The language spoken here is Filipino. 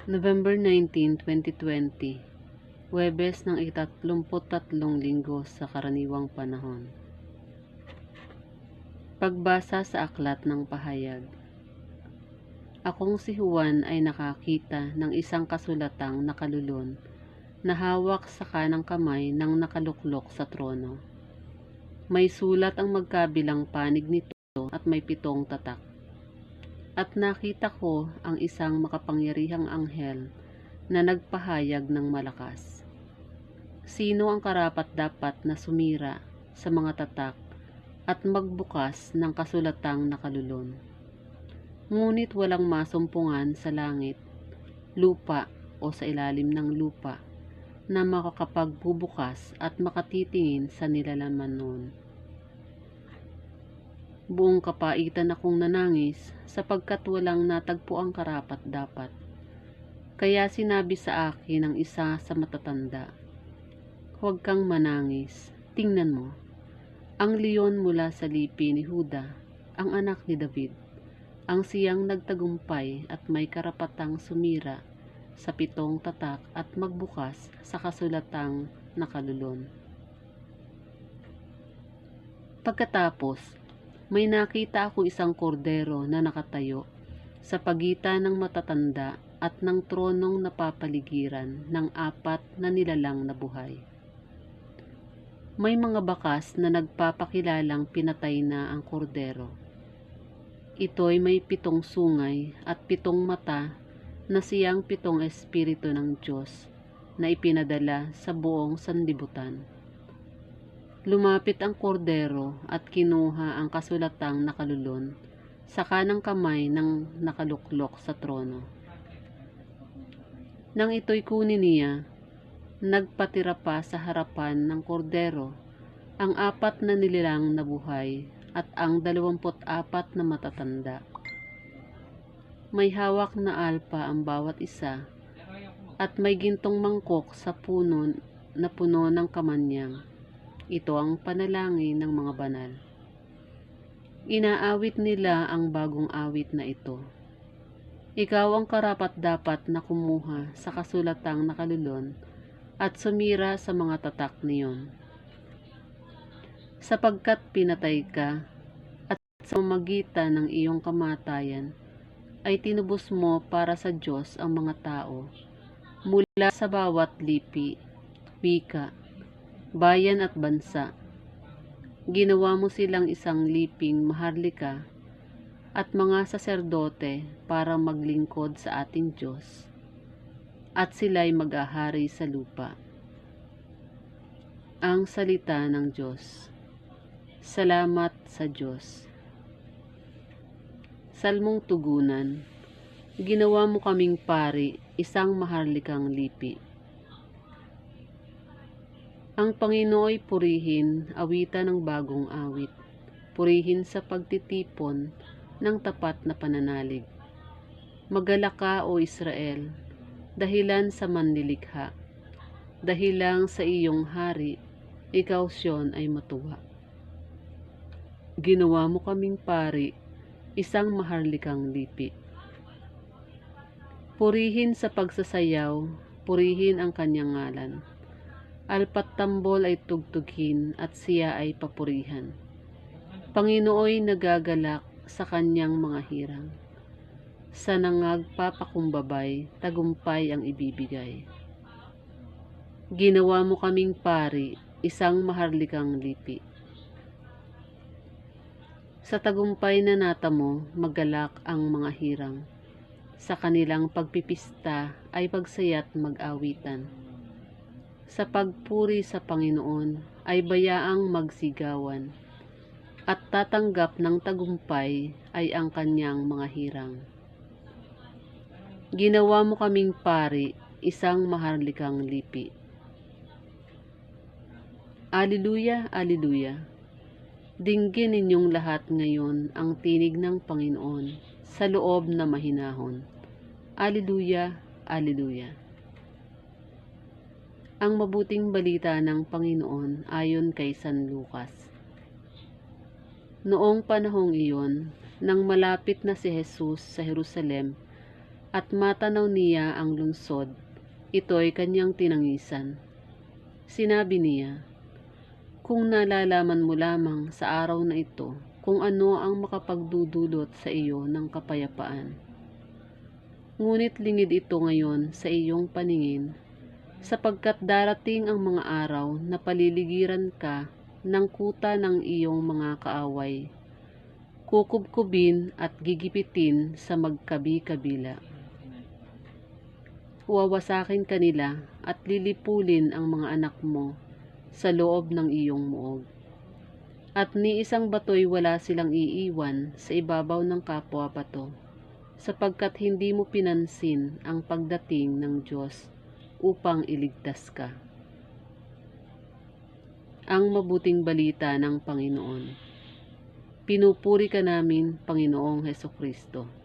November 19, 2020, Huwebes ng 33 linggo sa karaniwang panahon. Pagbasa sa aklat ng pahayag. Akong si Juan ay nakakita ng isang kasulatang nakalulon na hawak sa kanang kamay ng nakaluklok sa trono. May sulat ang magkabilang panig nito at may 7 tatak. At nakita ko ang isang makapangyarihang anghel na nagpahayag ng malakas. Sino ang karapat-dapat na sumira sa mga tatak at magbukas ng kasulatang nakalulon? Ngunit walang masumpungan sa langit, lupa o sa ilalim ng lupa na makakapagbubukas at makatitingin sa nilalaman noon. Buong kapaitan akong nanangis sapagkat walang natagpo ang karapat-dapat. Kaya sinabi sa akin ng isa sa matatanda, "Huwag kang manangis, tingnan mo, ang leon mula sa lipi ni Huda, ang anak ni David, ang siyang nagtagumpay at may karapatang sumira sa 7 tatak at magbukas sa kasulatang nakalulon." Pagkatapos, may nakita ako isang kordero na nakatayo sa pagitan ng matatanda at ng tronong napapaligiran ng 4 na nilalang na buhay. May mga bakas na nagpapakilalang pinatay na ang kordero. Ito'y may 7 sungay at 7 mata na siyang 7 espiritu ng Diyos na ipinadala sa buong sanlibutan. Lumapit ang kordero at kinuha ang kasulatang nakalulon sa kanang kamay ng nakaluklok sa trono. Nang ito'y kunin niya, nagpatira pa sa harapan ng kordero ang 4 na nilalang na buhay at ang 24 na matatanda. May hawak na alpa ang bawat isa at may gintong mangkok sa puno na puno ng kamanyang. Ito ang panalangin ng mga banal. Inaawit nila ang bagong awit na ito. Ikaw ang karapat-dapat na kumuha sa kasulatang nakalulon at sumira sa mga tatak niyon. Sapagkat pinatay ka at sa pamamagitan ng iyong kamatayan ay tinubos mo para sa Diyos ang mga tao mula sa bawat lipi, wika, bayan at bansa. Ginawa mo silang isang liping maharlika at mga saserdote para maglingkod sa ating Diyos, at sila'y mag-ahari sa lupa. Ang salita ng Diyos. Salamat sa Diyos. Salmong tugunan. Ginawa mo kaming pari, isang maharlikang lipi. Ang Panginooy purihin, awitan ng bagong awit. Purihin sa pagtitipon ng tapat na pananalig. Magalak ka, O Israel, dahilan sa manlilikha. Dahilang sa iyong hari, ikaw Siyon ay matuwa. Ginawa mo kaming pari, isang maharlikang lipi. Purihin sa pagsasayaw, purihin ang kanyang ngalan. Alpat tambol ay tugtugin at siya ay papurihan. Panginooy nagagalak sa kanyang mga hirang. Sa nangagpapakumbabay, tagumpay ang ibibigay. Ginawa mo kaming pari, isang maharlikang lipi. Sa tagumpay na natamo, magalak ang mga hirang. Sa kanilang pagpipista ay pagsaya't mag-awitan. Sa pagpuri sa Panginoon ay bayaang magsigawan, at tatanggap ng tagumpay ay ang kanyang mga hirang. Ginawa mo kaming pari, isang maharlikang lipi. Aleluya, aleluya. Dinggin ninyong lahat ngayon ang tinig ng Panginoon sa loob na mahinahon. Aleluya, aleluya. Ang mabuting balita ng Panginoon ayon kay San Lucas. Noong panahong iyon, nang malapit na si Jesus sa Jerusalem at matanaw niya ang lungsod, ito'y kanyang tinangisan. Sinabi niya, kung nalalaman mo lamang sa araw na ito kung ano ang makapagdudulot sa iyo ng kapayapaan. Ngunit lingid ito ngayon sa iyong paningin, sapagkat darating ang mga araw na paliligiran ka ng kuta ng iyong mga kaaway, kukubkubin at gigipitin sa magkabi-kabila. Wawasakin kanila at lilipulin ang mga anak mo sa loob ng iyong muog. At ni isang bato'y wala silang iiwan sa ibabaw ng kapwa bato, sapagkat hindi mo pinansin ang pagdating ng Diyos upang iligtas ka. Ang mabuting balita ng Panginoon. Pinupuri ka namin, Panginoong Hesukristo.